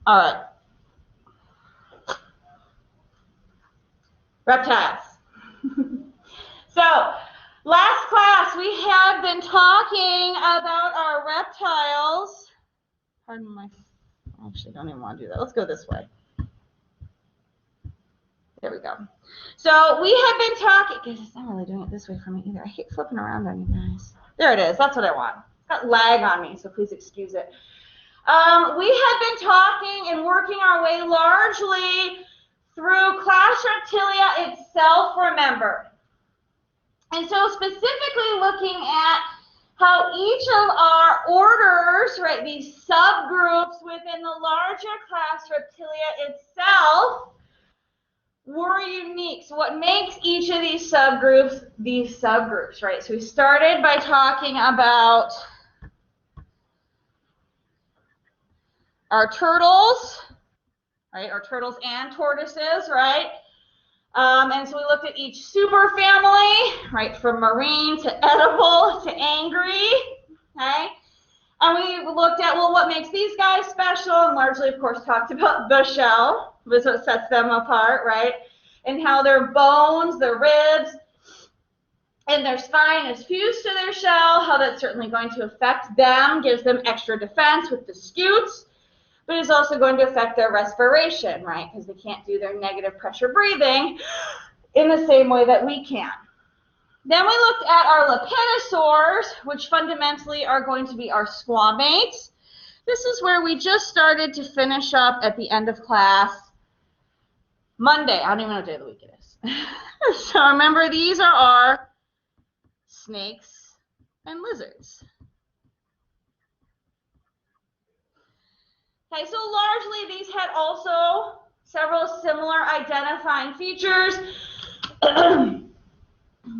All right. Reptiles. So, last class we have been talking about our reptiles. Pardon my, I actually don't even want to do that. Let's go this way. There we go. So, we have been talking, because it's not really doing it this way for me either. I hate flipping around on you guys. There it is. That's what I want. It's got lag on me, so please excuse it. We have been talking and working our way largely through class Reptilia itself, remember. And so specifically looking at how each of our orders, right, these subgroups within the larger class Reptilia itself were unique. So what makes each of these subgroups, right? So we started by talking about our turtles, right? Our turtles and tortoises, right? And so we looked at each superfamily, right, from marine to edible to angry, okay? And we looked at, well, what makes these guys special, and largely, of course, talked about the shell, was what sets them apart, right? And how their bones, their ribs, and their spine is fused to their shell, how that's certainly going to affect them, gives them extra defense with the scutes, but it's also going to affect their respiration, right? Because they can't do their negative pressure breathing in the same way that we can. Then we looked at our lepidopsaurs, which fundamentally are going to be our squamates. This is where we just started to finish up at the end of class Monday. I don't even know what day of the week it is. So remember, these are our snakes and lizards. Okay, so largely these had also several similar identifying features.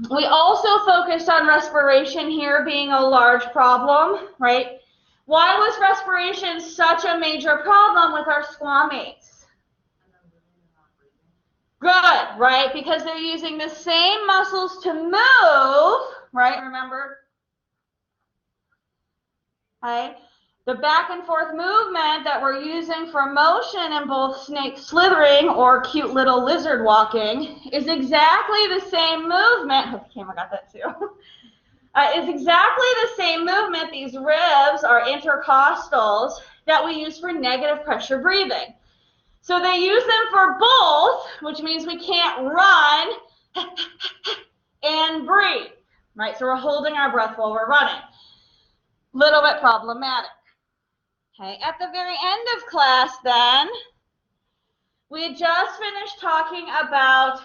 We also focused on respiration here being a large problem, right? Why was respiration such a major problem with our squamates? Good, right? Because they're using the same muscles to move, right? Remember? Right? The back and forth movement that we're using for motion in both snake slithering or cute little lizard walking is exactly the same movement. I hope the camera got that too. Is exactly the same movement, these ribs, our intercostals, that we use for negative pressure breathing. So they use them for both, which means we can't run and breathe, right? So we're holding our breath while we're running. Little bit problematic. Okay, at the very end of class then, we had just finished talking about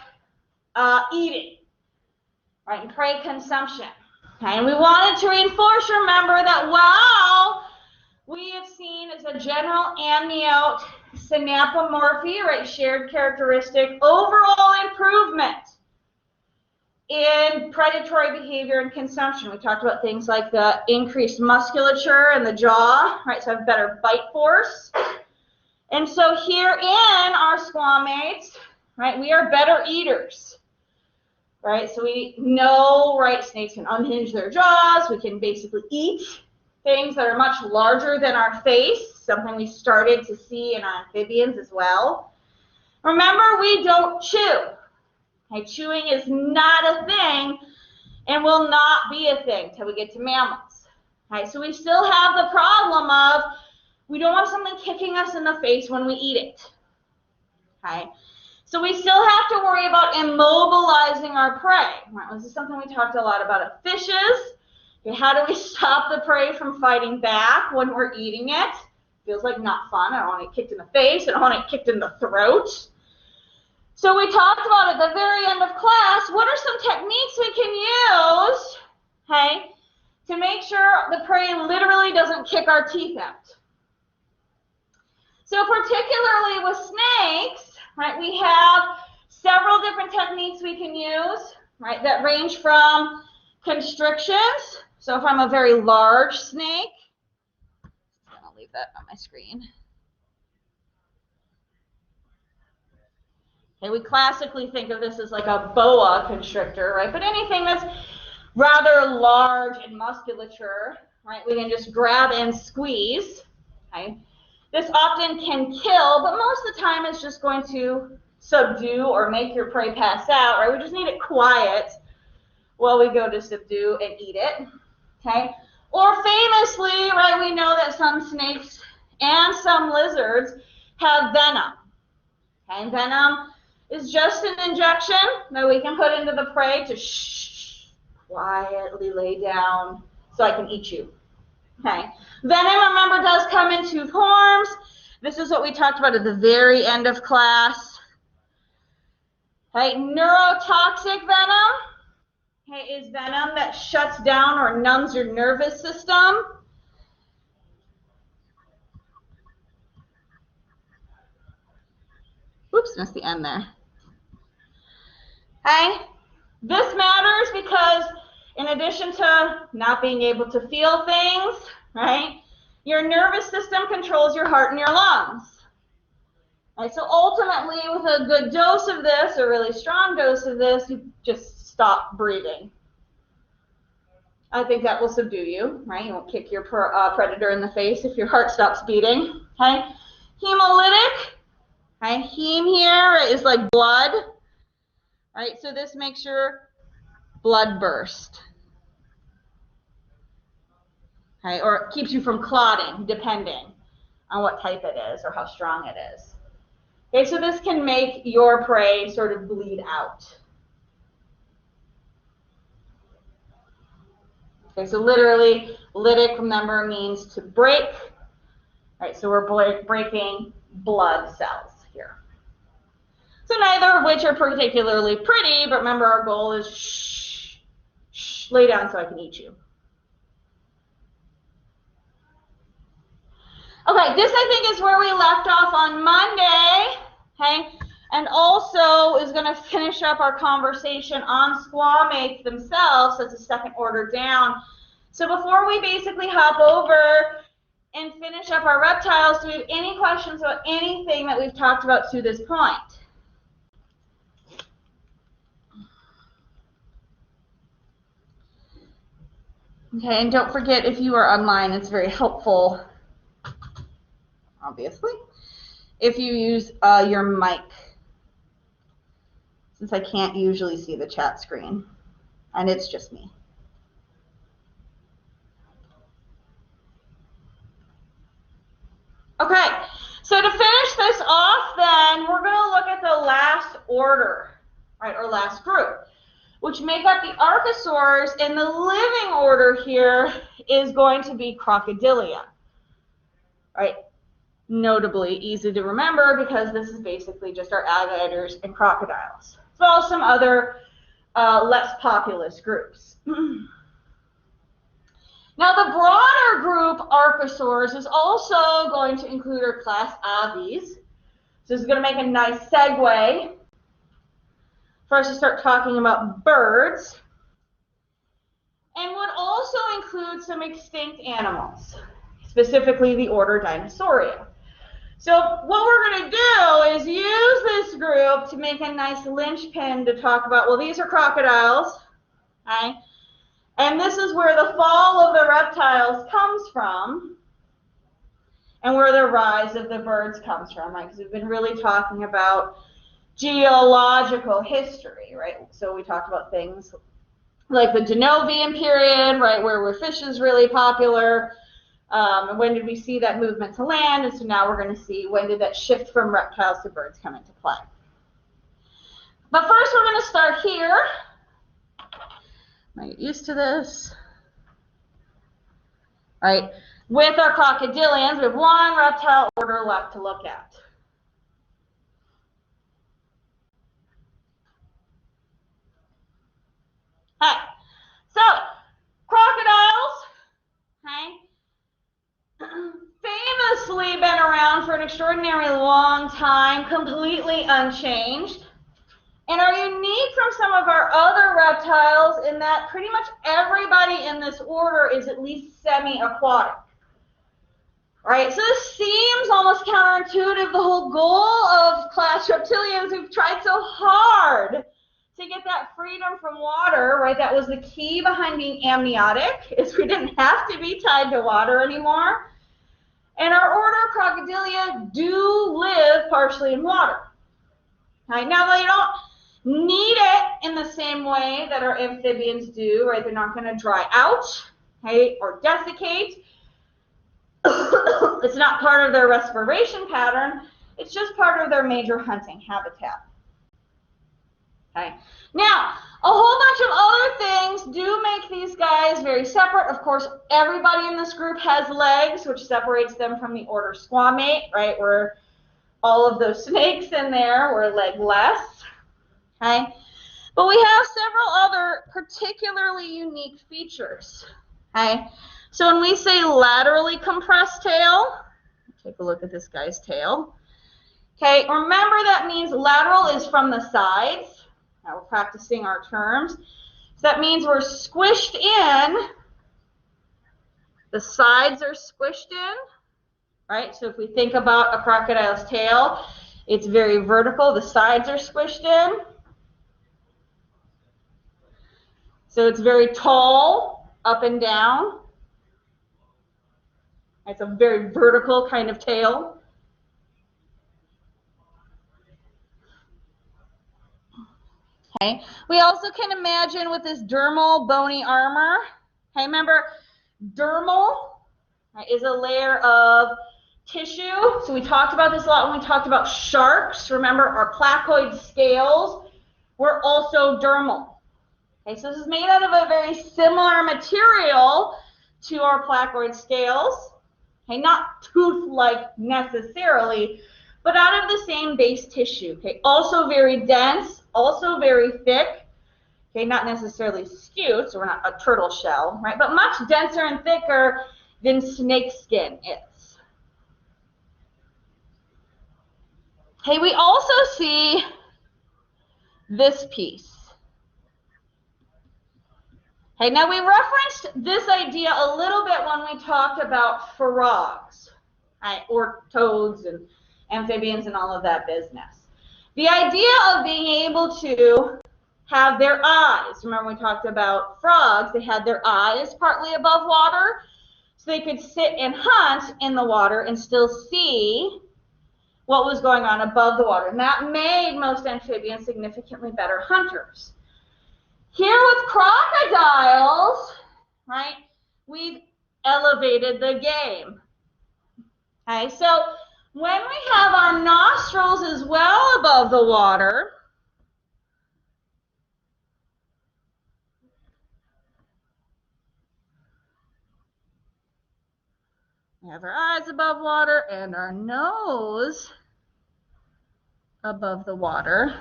eating, right, and prey consumption. Okay, and we wanted to reinforce, remember, that while we have seen as a general amniote synapomorphy, right, shared characteristic, overall improvement in predatory behavior and consumption. We talked about things like the increased musculature in the jaw, right, so have better bite force. And so here in our squamates, right, we are better eaters, right? So we know, right, snakes can unhinge their jaws. We can basically eat things that are much larger than our face, something we started to see in our amphibians as well. Remember, we don't chew. Okay, chewing is not a thing and will not be a thing till we get to mammals. Okay, so we still have the problem of we don't want something kicking us in the face when we eat it. Okay, so we still have to worry about immobilizing our prey. Right, this is something we talked a lot about at fishes. Okay, how do we stop the prey from fighting back when we're eating it? Feels like not fun. I don't want to get kicked in the face. I don't want to get kicked in the throat. So we talked about at the very end of class, what are some techniques we can use, okay, to make sure the prey literally doesn't kick our teeth out. So particularly with snakes, right, we have several different techniques we can use, right, that range from constrictions. So if I'm a very large snake, I'm going to leave that on my screen. Okay, we classically think of this as like a boa constrictor, right? But anything that's rather large in musculature, right, we can just grab and squeeze, okay? This often can kill, but most of the time it's just going to subdue or make your prey pass out, right? We just need it quiet while we go to subdue and eat it, okay? Or famously, right, we know that some snakes and some lizards have venom, okay? And venom is just an injection that we can put into the prey to quietly lay down so I can eat you, okay? Venom, remember, does come in two forms. This is what we talked about at the very end of class. Okay, neurotoxic venom, okay, is venom that shuts down or numbs your nervous system. Oops, missed the end there. Okay, this matters because in addition to not being able to feel things, right, your nervous system controls your heart and your lungs. Right, so ultimately, with a good dose of this, a really strong dose of this, you just stop breathing. I think that will subdue you, right? You won't kick your predator in the face if your heart stops beating, okay? Hemolytic, okay? Heme here is like blood, right? So this makes your blood burst, okay? Or it keeps you from clotting, depending on what type it is or how strong it is. Okay, so this can make your prey sort of bleed out. Okay, so literally, lytic, remember, means to break. Right, so we're breaking blood cells here. So neither of which are particularly pretty, but remember our goal is shh, lay down so I can eat you. Okay, this I think is where we left off on Monday, okay? And also is going to finish up our conversation on squamates themselves. That's a second order down. So before we basically hop over and finish up our reptiles, do we have any questions about anything that we've talked about to this point? Okay, and don't forget, if you are online, it's very helpful, obviously, if you use your mic, since I can't usually see the chat screen, and it's just me. Okay, so to finish this off then, we're going to look at the last order, right, or last group, which make up the archosaurs, and the living order here is going to be Crocodylia, right? Notably easy to remember because this is basically just our alligators and crocodiles, as well as some other less populous groups. Now, the broader group, archosaurs, is also going to include our class Aves. So this is going to make a nice segue for us to start talking about birds, and would also include some extinct animals, specifically the order Dinosauria. So what we're going to do is use this group to make a nice linchpin to talk about, well, these are crocodiles, okay? And this is where the fall of the reptiles comes from, and where the rise of the birds comes from, right? Because we've been really talking about geological history, right? So we talked about things like the Denovian period, right, where fish is really popular. And when did we see that movement to land? And so now we're going to see when did that shift from reptiles to birds come into play. But first we're going to start here. I get used to this. All right, with our crocodilians, we have one reptile order left to look at. All right, so crocodiles, okay, famously been around for an extraordinarily long time, completely unchanged, and are unique from some of our other reptiles in that pretty much everybody in this order is at least semi-aquatic. Right, so this seems almost counterintuitive, the whole goal of class reptilians who've tried so hard to get that freedom from water, right? That was the key behind being amniotic, is we didn't have to be tied to water anymore. And our order, Crocodylia, do live partially in water. Right? Now, they don't need it in the same way that our amphibians do, right? They're not going to dry out, right, or desiccate. It's not part of their respiration pattern. It's just part of their major hunting habitat. Okay. Now, a whole bunch of other things do make these guys very separate. Of course, everybody in this group has legs, which separates them from the order Squamate, right? Where all of those snakes in there were legless. Okay. But we have several other particularly unique features. Okay. So when we say laterally compressed tail, take a look at this guy's tail. Okay, remember that means lateral is from the sides. Now we're practicing our terms. So that means we're squished in. The sides are squished in, right? So if we think about a crocodile's tail, it's very vertical. The sides are squished in. So it's very tall, up and down. It's a very vertical kind of tail. Okay. We also can imagine with this dermal bony armor. Okay, remember, dermal, right, is a layer of tissue. So we talked about this a lot when we talked about sharks. Remember, our placoid scales were also dermal. Okay, so this is made out of a very similar material to our placoid scales. Okay, not tooth-like necessarily, but out of the same base tissue. Okay, also very dense, also very thick. Okay, not necessarily skewed, so we're not a turtle shell, right? But much denser and thicker than snake skin is. Okay, we also see this piece. Okay, now we referenced this idea a little bit when we talked about frogs, right, or toads and amphibians and all of that business. The idea of being able to have their eyes, remember we talked about frogs, they had their eyes partly above water, so they could sit and hunt in the water and still see what was going on above the water. And that made most amphibians significantly better hunters. Here with crocodiles, right, we've elevated the game. Okay, so when we have our nostrils as well above the water, we have our eyes above water and our nose above the water.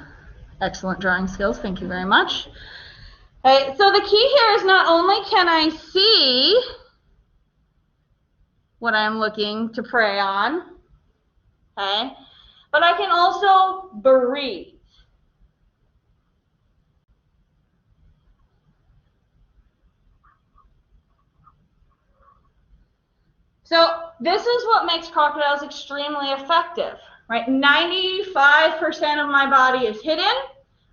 Excellent drawing skills, thank you very much. Okay, so the key here is not only can I see what I'm looking to prey on, okay, but I can also breathe. So this is what makes crocodiles extremely effective, right? 95% of my body is hidden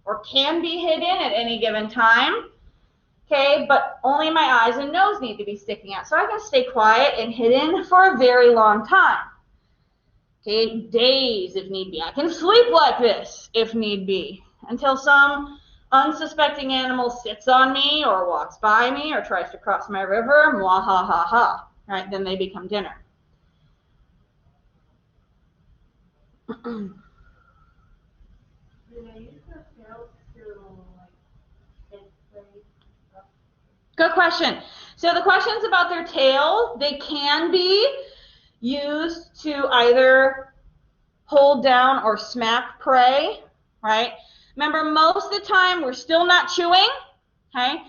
or can be hidden at any given time. Okay, but only my eyes and nose need to be sticking out. So I can stay quiet and hidden for a very long time. Okay, days if need be. I can sleep like this if need be until some unsuspecting animal sits on me or walks by me or tries to cross my river. Mwah ha ha ha. Right, then they become dinner. Good question. So the question's about their tail. They can be used to either hold down or smack prey, right? Remember, most of the time we're still not chewing, okay?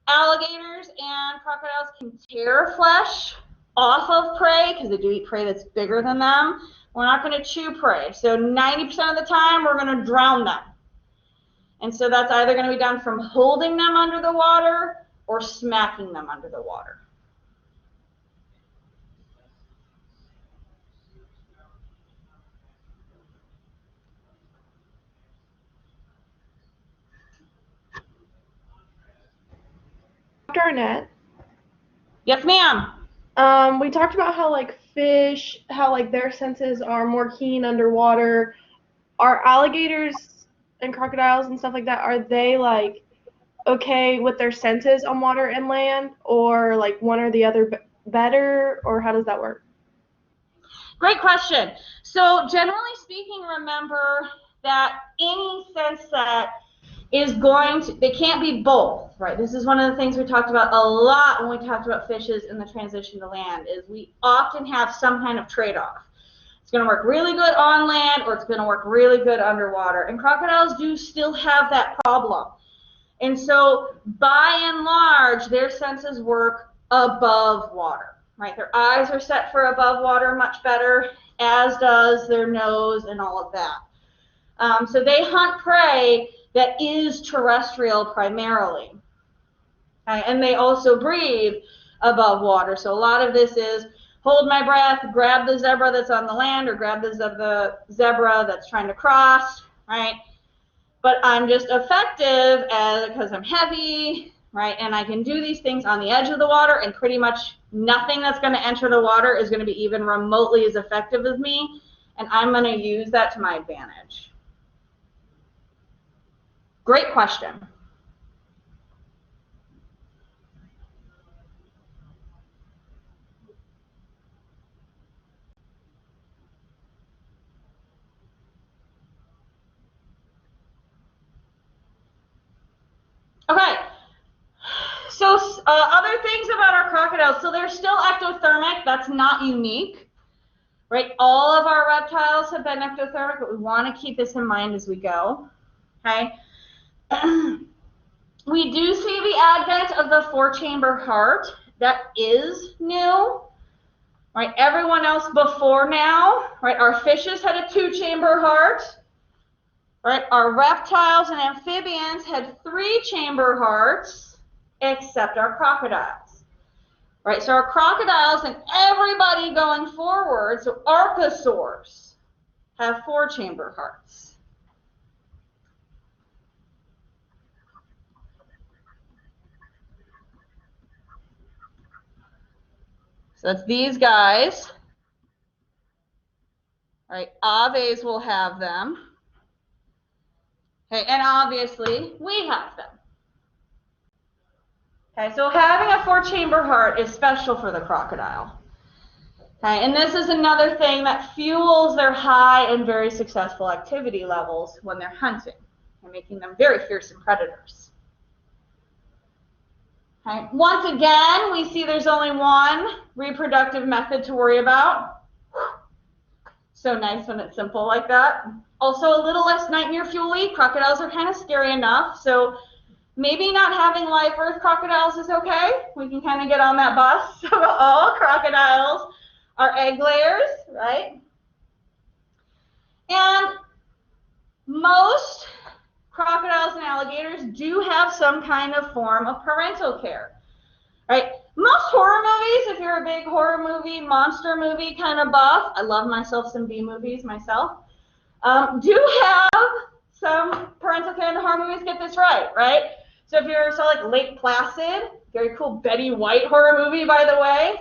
Alligators and crocodiles can tear flesh off of prey because they do eat prey that's bigger than them. We're not going to chew prey. So 90% of the time we're going to drown them. And so that's either going to be done from holding them under the water or smacking them under the water. Dr. Arnett. Yes, ma'am. We talked about how like fish, how like their senses are more keen underwater. Are alligators and crocodiles and stuff like that, are they like okay with their senses on water and land, or like one or the other better, or how does that work? Great question. So generally speaking, remember that any sense set is going to, they can't be both, right? This is one of the things we talked about a lot when we talked about fishes in the transition to land, is we often have some kind of trade-off. It's going to work really good on land, or it's going to work really good underwater. And crocodiles do still have that problem. And so by and large, their senses work above water, right? Their eyes are set for above water much better, as does their nose and all of that. So they hunt prey that is terrestrial primarily. Okay? And they also breathe above water. So a lot of this is hold my breath, grab the zebra that's on the land, or grab the zebra that's trying to cross, right? But I'm just effective because I'm heavy, right? And I can do these things on the edge of the water, and pretty much nothing that's going to enter the water is going to be even remotely as effective as me, and I'm going to use that to my advantage. Great question. Okay, so other things about our crocodiles. So they're still ectothermic. That's not unique, right? All of our reptiles have been ectothermic, but we want to keep this in mind as we go, okay? We do see the advent of the 4-chamber heart. That is new, right? Everyone else before now, right? Our fishes had a 2-chamber heart. Right, our reptiles and amphibians had 3-chamber hearts, except our crocodiles. Right, so our crocodiles and everybody going forward, so archosaurs, have 4-chamber hearts. So that's these guys. Right, aves will have them. Okay, and obviously we have them. Okay, so having a 4-chamber heart is special for the crocodile. Okay, and this is another thing that fuels their high and very successful activity levels when they're hunting, and making them very fearsome predators. Okay, once again, we see there's only one reproductive method to worry about. So nice when it's simple like that. Also a little less nightmare fuel-y. Crocodiles are kind of scary enough, so maybe not having live earth crocodiles is okay. We can kind of get on that bus. So all crocodiles are egg layers, right? And most crocodiles and alligators do have some kind of form of parental care, right? Most horror movies, if you're a big horror movie, monster movie kind of buff, I love myself some B movies myself, do have some parental care in the horror movies. Get this right? So if you're saw like Lake Placid, very cool Betty White horror movie, by the way,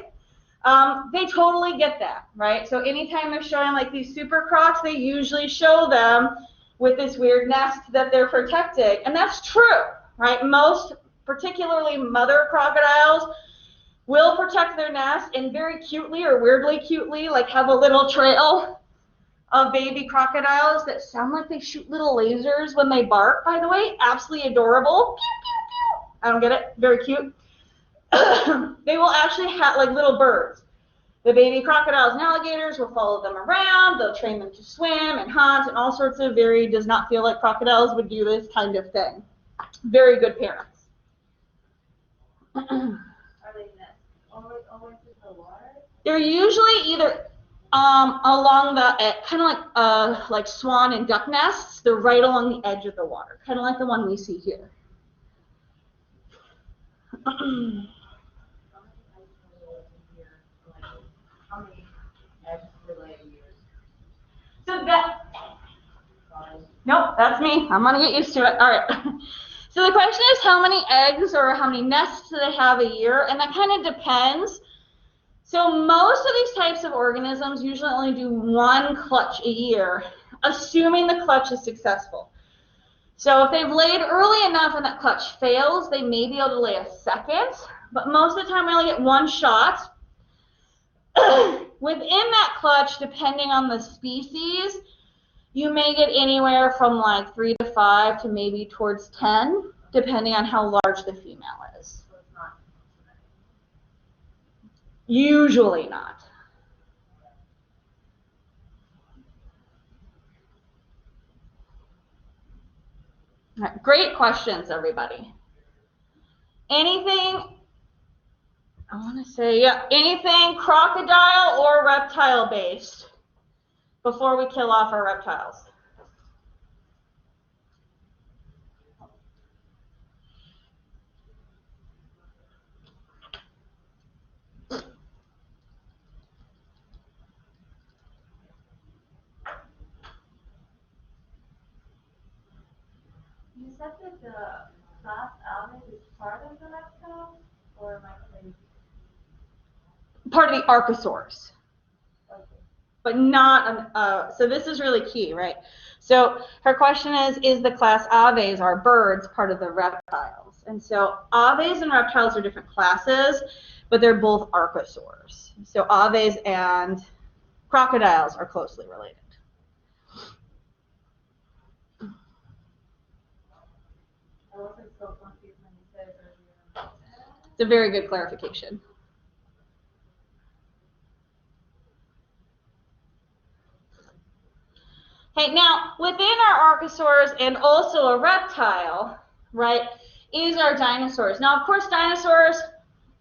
they totally get that, right? So anytime they're showing like these super crocs, they usually show them with this weird nest that they're protecting, and that's true, right? Most, particularly mother crocodiles, will protect their nest, and very cutely or weirdly cutely, like have a little trail of baby crocodiles that sound like they shoot little lasers when they bark, by the way. Absolutely adorable. Pew, pew, pew. I don't get it. Very cute. They will actually have like little birds. The baby crocodiles and alligators will follow them around. They'll train them to swim and hunt and all sorts of very does not feel like crocodiles would do this kind of thing. Very good parents. Are they always in the water? They're usually either along the kind of like swan and duck nests. They're right along the edge of the water, kind of like the one we see here. How many eggs do they use? So that, nope, that's me. I'm gonna get used to it. All right. So the question is how many eggs or how many nests do they have a year, and that kind of depends. So most of these types of organisms usually only do one clutch a year, assuming the clutch is successful. So if they've laid early enough and that clutch fails, they may be able to lay a second, but most of the time we only get one shot. Within that clutch, depending on the species, you may get anywhere from like 3 to 5 to maybe towards 10, depending on how large the female is. Usually not. All right, great questions, everybody. Anything, I want to say, yeah, anything crocodile or reptile based before we kill off our reptiles? You said that the class element is part of the reptile, or am I crazy? Part of the archosaurs. Okay. But not, so this is really key, right? So her question is the class aves, our birds, part of the reptiles? And so aves and reptiles are different classes, but they're both archosaurs. So aves and crocodiles are closely related. I wasn't so confused when you said it earlier. It's a very good clarification. Okay, now within our archosaurs and also a reptile, right, is our dinosaurs. Now, of course, dinosaurs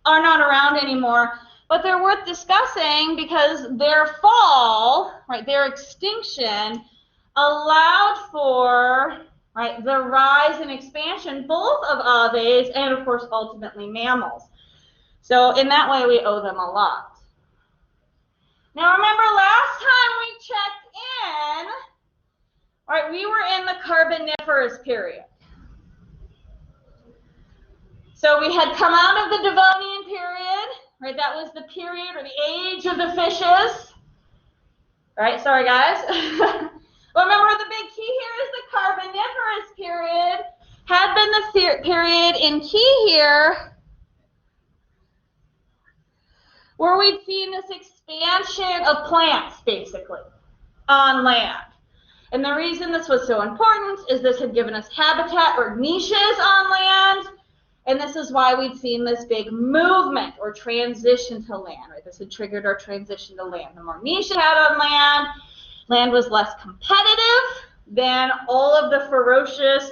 are not around anymore, but they're worth discussing because their fall, right, their extinction allowed for, right, the rise and expansion both of aves and, of course, ultimately mammals. So in that way, we owe them a lot. Now, remember last time we checked in, right, we were in the Carboniferous period. So we had come out of the Devonian period, right? That was the period or the age of the fishes. Right, sorry guys. But remember the big key here is the Carboniferous period had been the period in key here where we'd seen this expansion of plants basically on land. And the reason this was so important is this had given us habitat or niches on land. And this is why we'd seen this big movement or transition to land, right? This had triggered our transition to land. The more niche it had on land, land was less competitive than all of the ferocious,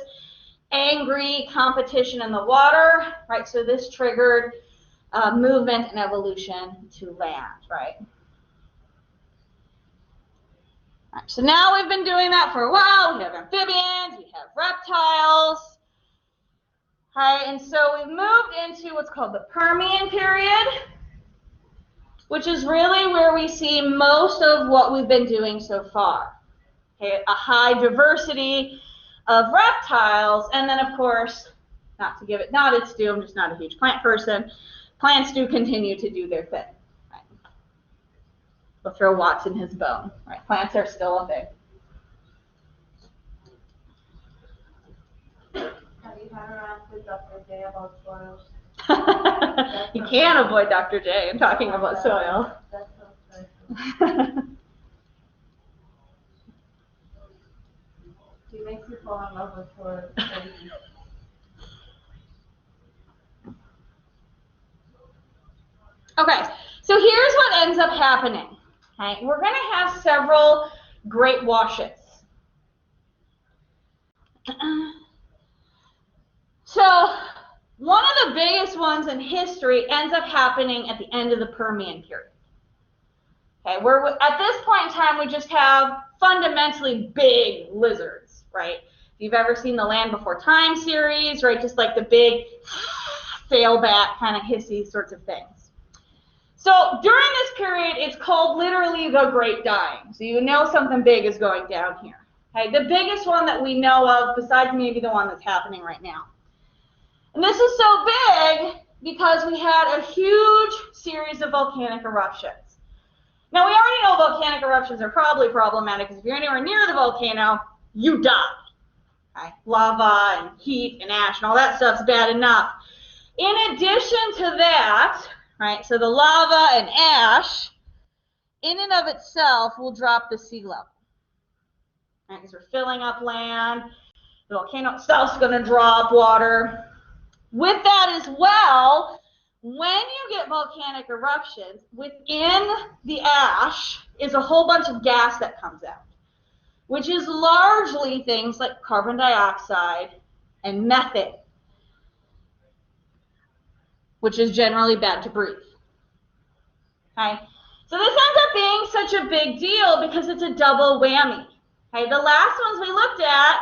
angry competition in the water, right? So this triggered movement and evolution to land, right? All right? So now we've been doing that for a while. We have amphibians, we have reptiles. Right, and so we've moved into what's called the Permian period, which is really where we see most of what we've been doing so far. Okay, a high diversity of reptiles, and then of course, not to give it not its due, I'm just not a huge plant person, plants do continue to do their thing. Right? We'll throw Watts in his bone. Right? Plants are still a thing. With Dr. J about soils. You can't avoid Dr. J in talking about soil. That's so special. He makes you fall in love with soil. Okay, so here's what ends up happening. Okay, we're going to have several great washes. So one of the biggest ones in history ends up happening at the end of the Permian period. Okay, where at this point in time we just have fundamentally big lizards, right? If you've ever seen the Land Before Time series, right, just like the big sailback kind of hissy sorts of things. So during this period, it's called literally the Great Dying. So you know something big is going down here. Okay, the biggest one that we know of, besides maybe the one that's happening right now. And this is so big because we had a huge series of volcanic eruptions. Now, we already know volcanic eruptions are probably problematic because if you're anywhere near the volcano, you die. Okay? Lava and heat and ash and all that stuff's bad enough. In addition to that, right, so the lava and ash, in and of itself, will drop the sea level. Right, because we're filling up land. The volcano itself is going to drop water. With that as well, when you get volcanic eruptions, within the ash is a whole bunch of gas that comes out, which is largely things like carbon dioxide and methane, which is generally bad to breathe. Okay? So this ends up being such a big deal because it's a double whammy. Okay? The last ones we looked at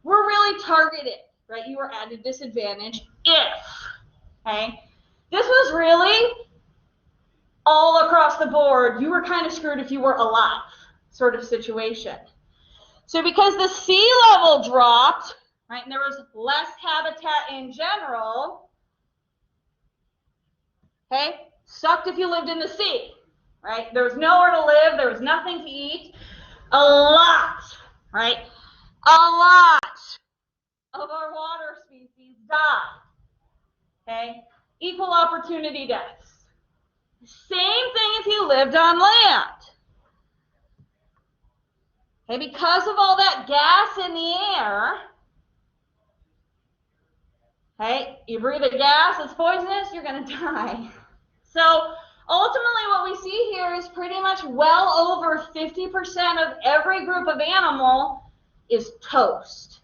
were really targeted, right? You were at a disadvantage if, okay? This was really all across the board. You were kind of screwed if you were alive, sort of situation. So because the sea level dropped, right, and there was less habitat in general, okay, sucked if you lived in the sea, right? There was nowhere to live, there was nothing to eat. A lot, right? A lot of our water species died, okay? Equal opportunity deaths. Same thing if you lived on land. Okay, because of all that gas in the air, okay, you breathe a gas, it's poisonous, you're going to die. So ultimately what we see here is pretty much well over 50% of every group of animal is toast.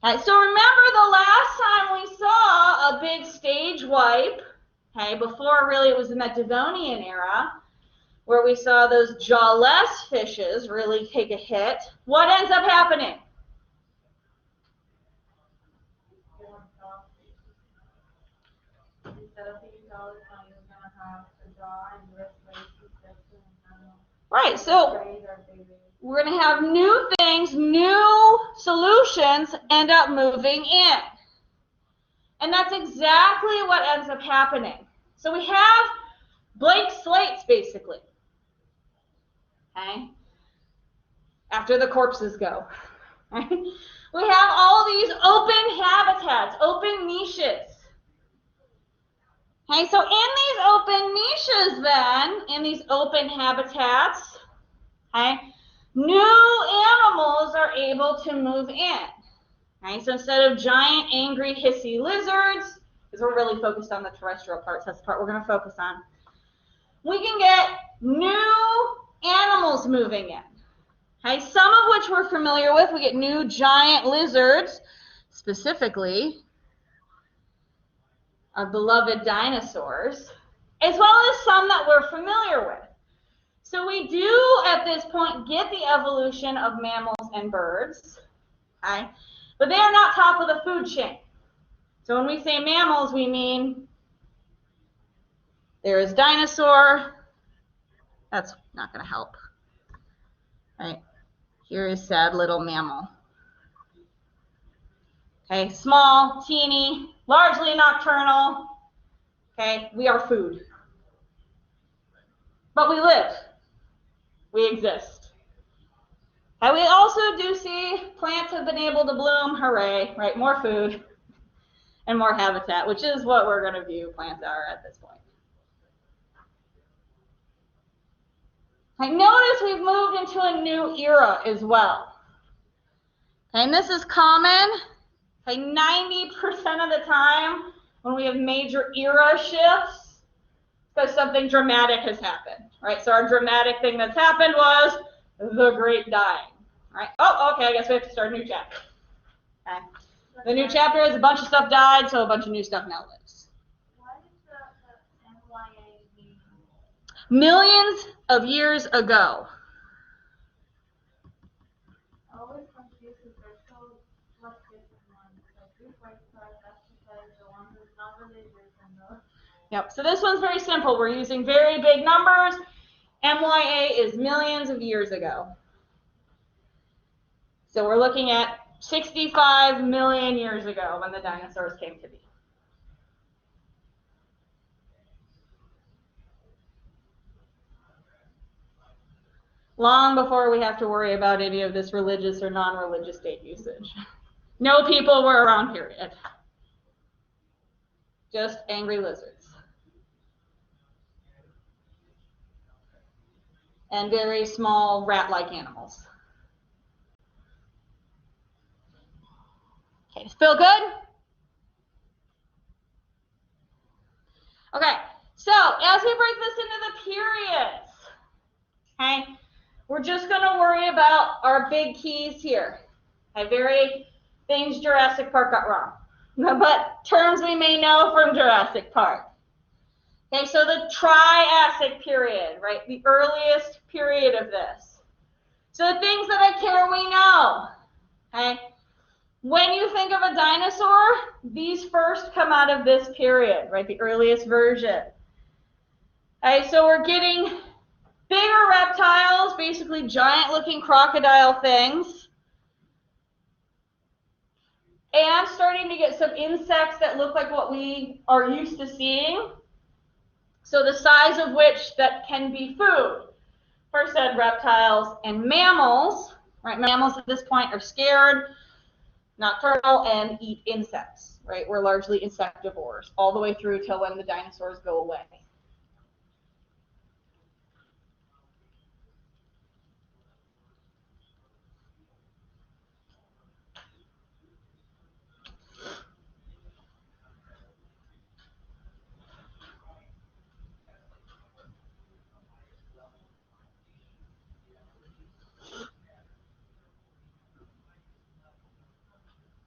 Okay, so remember the last time we saw a big stage wipe, okay, before really it was in that Devonian era, where we saw those jawless fishes really take a hit. What ends up happening? Right, so we're going to have new things, new solutions end up moving in. And that's exactly what ends up happening. So we have blank slates, basically. Okay? After the corpses go. Right? We have all these open habitats, open niches. Okay, so in these open niches then, in these open habitats, okay, new animals are able to move in. Okay, so instead of giant, angry, hissy lizards, because we're really focused on the terrestrial parts, that's the part we're going to focus on, we can get new animals moving in. Okay, some of which we're familiar with. We get new giant lizards, specifically our beloved dinosaurs, as well as some that we're familiar with. So we do, at this point, get the evolution of mammals and birds, okay? But they are not top of the food chain. So when we say mammals, we mean there is dinosaur. That's not going to help, right? Here is sad little mammal. Okay, small, teeny, largely nocturnal. Okay, we are food. But we live. We exist. And we also do see plants have been able to bloom. Hooray, right? More food and more habitat, which is what we're going to view plants are at this point. I notice we've moved into a new era as well. Okay, and this is common. Okay, 90% of the time when we have major era shifts, because something dramatic has happened, right? So our dramatic thing that's happened was the Great Dying, right? Oh, okay, I guess we have to start a new chapter. Okay. The new chapter is a bunch of stuff died, so a bunch of new stuff now lives. What is the MYA mean? Millions of years ago. I always confused because there's so much different ones. Like this white star, that's because the one who's not religious and the... Yep, so this one's very simple. We're using very big numbers. MYA is millions of years ago. So we're looking at 65 million years ago when the dinosaurs came to be. Long before we have to worry about any of this religious or non-religious date usage. No people were around, period. Just angry lizards. And very small rat-like animals. Okay, feel good? Okay, so as we break this into the periods, okay, we're just going to worry about our big keys here. Okay, things Jurassic Park got wrong, but terms we may know from Jurassic Park. Okay, so the Triassic period, right, the earliest period of this. So the things that I care we know, okay. When you think of a dinosaur, these first come out of this period, right, the earliest version. Okay, so we're getting bigger reptiles, basically giant-looking crocodile things, and starting to get some insects that look like what we are used to seeing. So the size of which that can be food. First said reptiles and mammals, right? Mammals at this point are scared, nocturnal, and eat insects, right? We're largely insectivores all the way through till when the dinosaurs go away.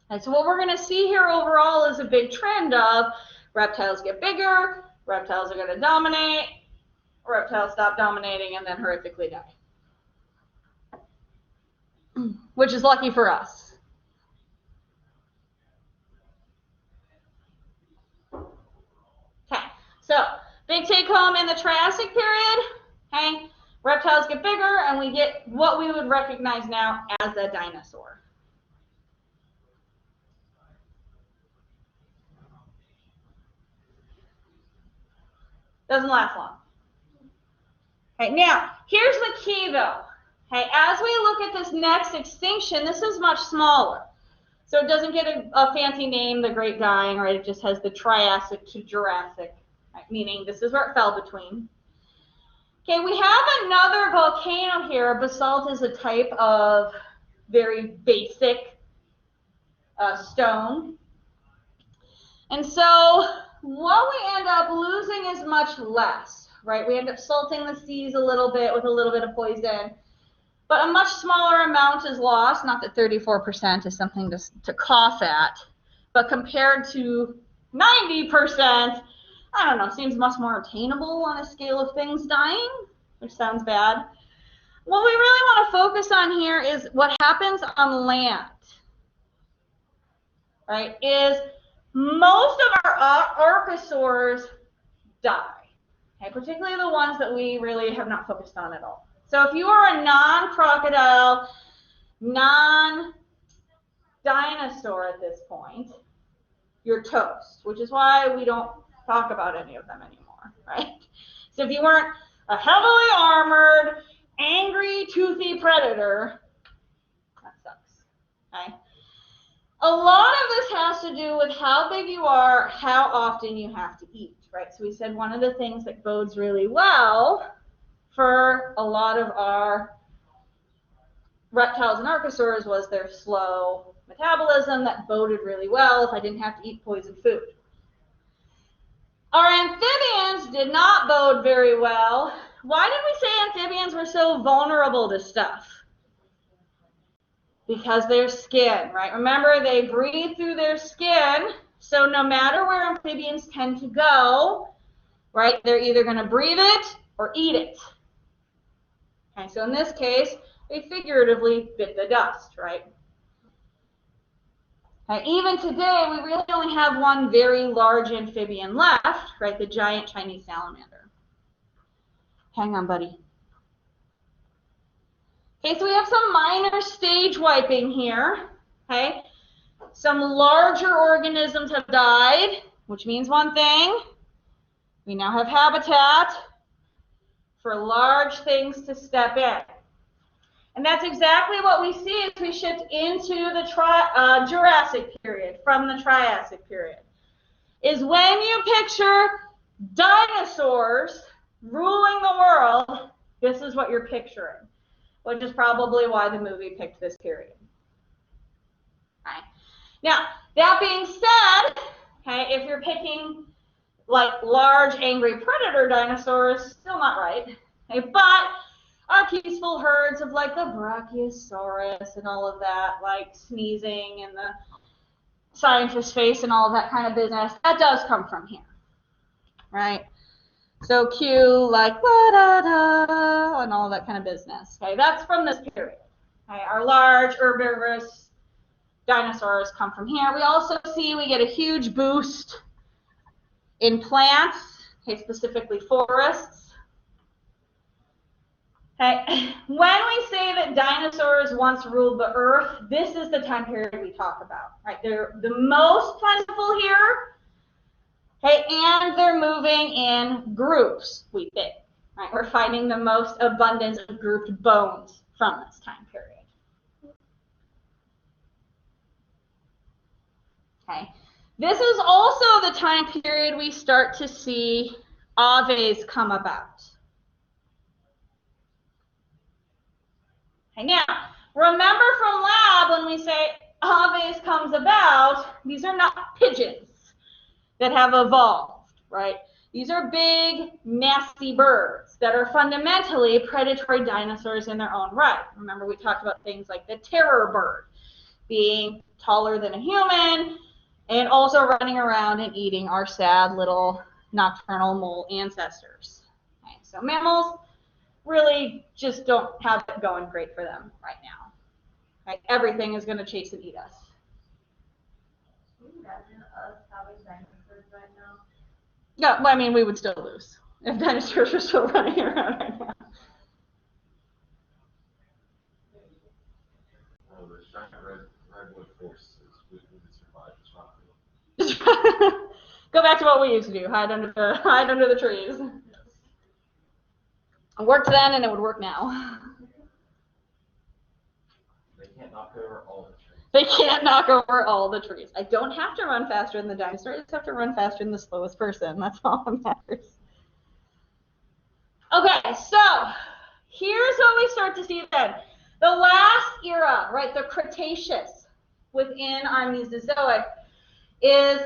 And so what we're going to see here overall is a big trend of reptiles get bigger, reptiles are going to dominate, reptiles stop dominating, and then horrifically die. Which is lucky for us. Okay, so big take home in the Triassic period, okay, reptiles get bigger and we get what we would recognize now as a dinosaur. Doesn't last long. Okay, now, here's the key though. Okay, as we look at this next extinction, this is much smaller. So it doesn't get a fancy name, the Great Dying, right? It just has the Triassic to Jurassic, right? Meaning this is where it fell between. Okay, we have another volcano here. Basalt is a type of very basic stone. And so what we end up losing is much less, right? We end up salting the seas a little bit with a little bit of poison, but a much smaller amount is lost. Not that 34% is something to cough at, but compared to 90%, I don't know, seems much more attainable on a scale of things dying, which sounds bad. What we really want to focus on here is what happens on land, right? Is most of our archosaurs die, okay? Particularly the ones that we really have not focused on at all. So if you are a non-crocodile, non-dinosaur at this point, you're toast, which is why we don't talk about any of them anymore, right? So if you weren't a heavily armored, angry, toothy predator, that sucks, okay? A lot of this has to do with how big you are, how often you have to eat, right? So we said one of the things that bodes really well for a lot of our reptiles and archosaurs was their slow metabolism. That boded really well if I didn't have to eat poison food. Our amphibians did not bode very well. Why did we say amphibians were so vulnerable to stuff? Because their skin, right? Remember, they breathe through their skin, so no matter where amphibians tend to go, right, they're either going to breathe it or eat it. Okay, so in this case, they figuratively bit the dust, right? Okay, even today, we really only have one very large amphibian left, right, the giant Chinese salamander. Hang on, buddy. Okay, so we have some minor stage wiping here. Okay? Some larger organisms have died, which means one thing. We now have habitat for large things to step in. And that's exactly what we see as we shift into the Jurassic period, from the Triassic period. Is when you picture dinosaurs ruling the world, this is what you're picturing, which is probably why the movie picked this period. Okay. Now, that being said, okay, if you're picking like large angry predator dinosaurs, still not right. Okay, but peaceful herds of like the Brachiosaurus and all of that, like sneezing and the scientist's face and all of that kind of business, that does come from here, right? So cue like da-da-da and all that kind of business. Okay, that's from this period. Okay, our large herbivorous dinosaurs come from here. We also see we get a huge boost in plants, okay, specifically forests. Okay. When we say that dinosaurs once ruled the earth, this is the time period we talk about. Right? They're the most plentiful here, okay, and they're moving in groups, we think. Right? We're finding the most abundance of grouped bones from this time period. Okay. This is also the time period we start to see aves come about. Okay, now, remember from lab when we say aves comes about, these are not pigeons that have evolved, right? These are big, nasty birds that are fundamentally predatory dinosaurs in their own right. Remember we talked about things like the terror bird being taller than a human and also running around and eating our sad little nocturnal mole ancestors. Okay, so mammals really just don't have it going great for them right now. Like everything is going to chase and eat us. Can you imagine us having dinosaurs right now? Yeah, well, I mean, we would still lose if dinosaurs were still running around right now. Oh, the giant redwood forests we would survive. Go back to what we used to do: hide under the trees. Yes. It worked then, and it would work now. They can't knock over all the trees. They can't knock over all the trees. I don't have to run faster than the dinosaur. I just have to run faster than the slowest person. That's all that matters. Okay, so here's what we start to see then. The last era, right, the Cretaceous within our Mesozoic, is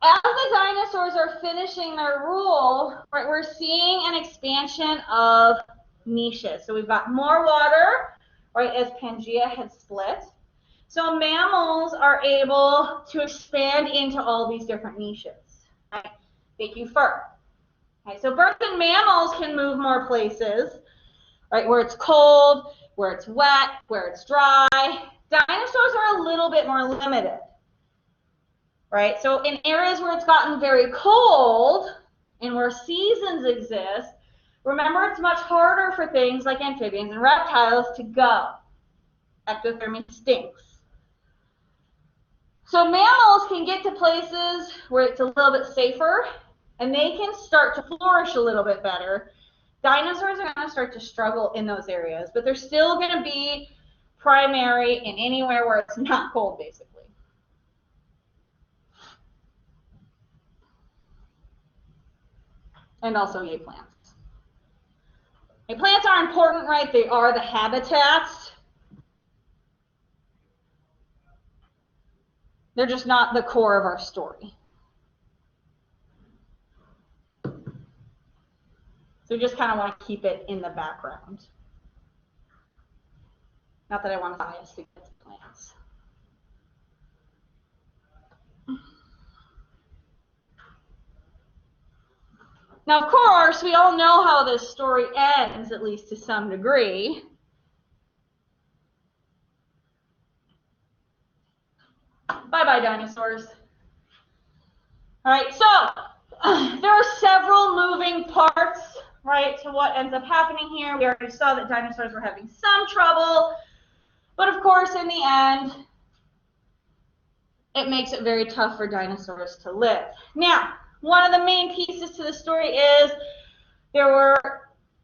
as the dinosaurs are finishing their rule, right, we're seeing an expansion of niches. So we've got more water, right, as Pangea had split. So mammals are able to expand into all these different niches. Right? Thank you, fur. Okay, so birds and mammals can move more places, right, where it's cold, where it's wet, where it's dry. Dinosaurs are a little bit more limited. Right? So in areas where it's gotten very cold and where seasons exist, remember it's much harder for things like amphibians and reptiles to go. Ectothermy stinks. So mammals can get to places where it's a little bit safer and they can start to flourish a little bit better. Dinosaurs are going to start to struggle in those areas, but they're still going to be primary in anywhere where it's not cold, basically. And also yay plants. Hey, plants are important, right? They are the habitats. They're just not the core of our story. So we just kind of want to keep it in the background. Not that I want to bias against plants. Now, of course, we all know how this story ends, at least to some degree. Bye-bye, dinosaurs. All right, so there are several moving parts, right, to what ends up happening here. We already saw that dinosaurs were having some trouble, but of course, in the end, it makes it very tough for dinosaurs to live. Now, one of the main pieces to the story is there were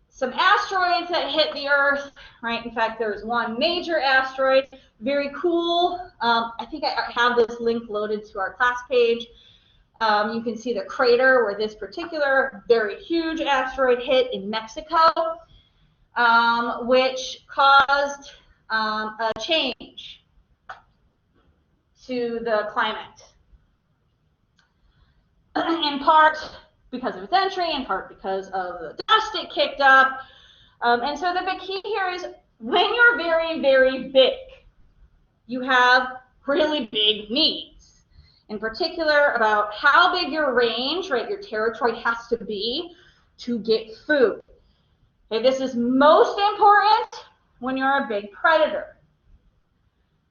some asteroids that hit the Earth, right? In fact, there was one major asteroid, very cool. I think I have this link loaded to our class page. You can see the crater where this particular very huge asteroid hit in Mexico, which caused a change to the climate. In part because of its entry, in part because of the dust it kicked up. And so the big key here is when you're very, very big, you have really big needs. In particular, about how big your range, right, your territory has to be to get food. Okay, this is most important when you're a big predator.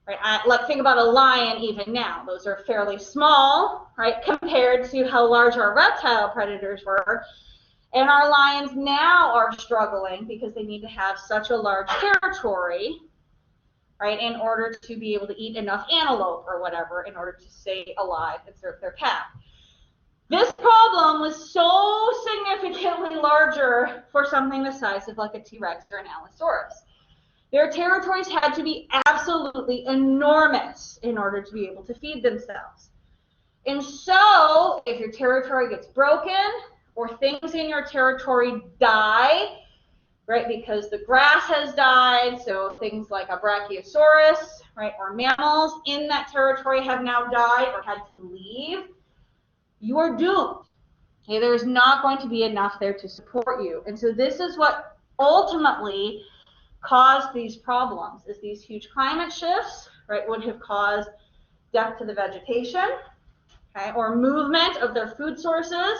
Right, like think about a lion even now. Those are fairly small, right, compared to how large our reptile predators were. And our lions now are struggling because they need to have such a large territory, right, in order to be able to eat enough antelope or whatever in order to stay alive and serve their pack. This problem was so significantly larger for something the size of like a T-Rex or an Allosaurus. Their territories had to be absolutely enormous in order to be able to feed themselves. And so, if your territory gets broken or things in your territory die, right, because the grass has died, so things like a Brachiosaurus, right, or mammals in that territory have now died or had to leave, you are doomed. Okay, there's not going to be enough there to support you. And so this is what ultimately caused these problems, is these huge climate shifts, right, would have caused death to the vegetation, okay, or movement of their food sources.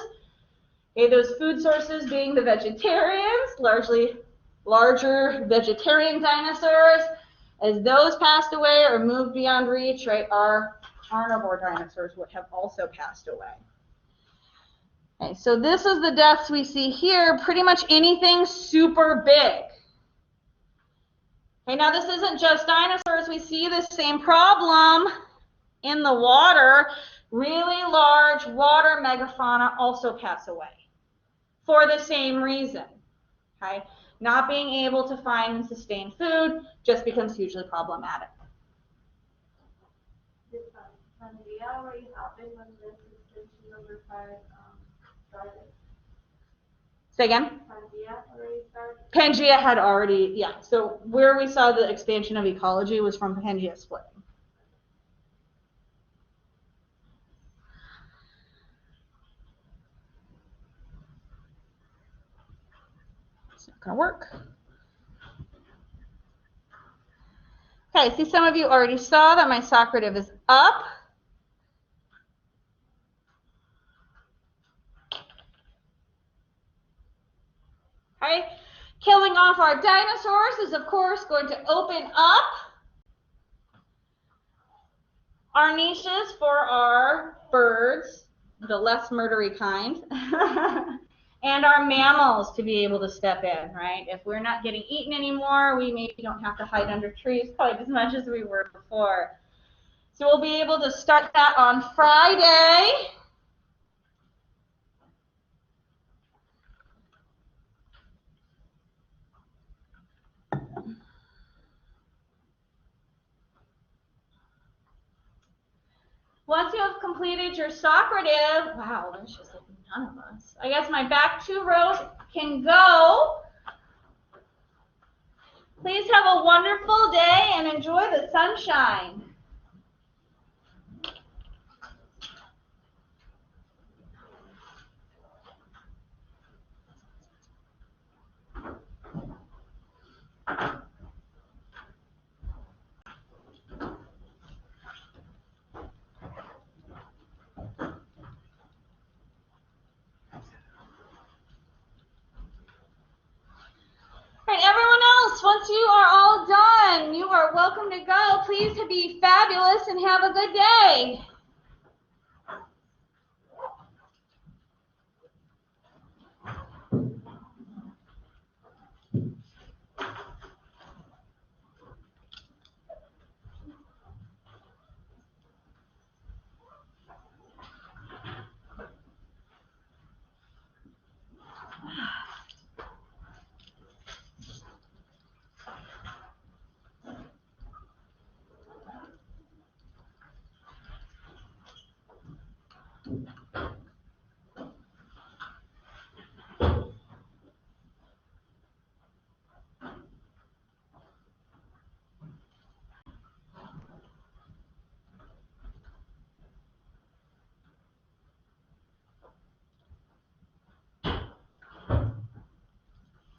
Okay, those food sources being the vegetarians, largely larger vegetarian dinosaurs. As those passed away or moved beyond reach, right, our carnivore dinosaurs would have also passed away. Okay, so this is the deaths we see here, pretty much anything super big. Okay, now this isn't just dinosaurs. We see the same problem in the water. Really large water megafauna also pass away for the same reason. Okay, not being able to find and sustain food just becomes hugely problematic. Did Pangea already happen when this extinction number 5 started? Say again? Pangea already started? Pangea had already, yeah. So where we saw the expansion of ecology was from Pangea splitting. It's not going to work. Okay, see, some of you already saw that my Socrative is up. Okay, killing off our dinosaurs is, of course, going to open up our niches for our birds, the less murdery kind, and our mammals to be able to step in, right? If we're not getting eaten anymore, we maybe don't have to hide under trees quite as much as we were before. So we'll be able to start that on Friday. Once you have completed your Socrative, wow, there's just like none of us. I guess my back 2 rows can go. Please have a wonderful day and enjoy the sunshine. All right, everyone else, once you are all done, you are welcome to go. Please be fabulous and have a good day. Bye.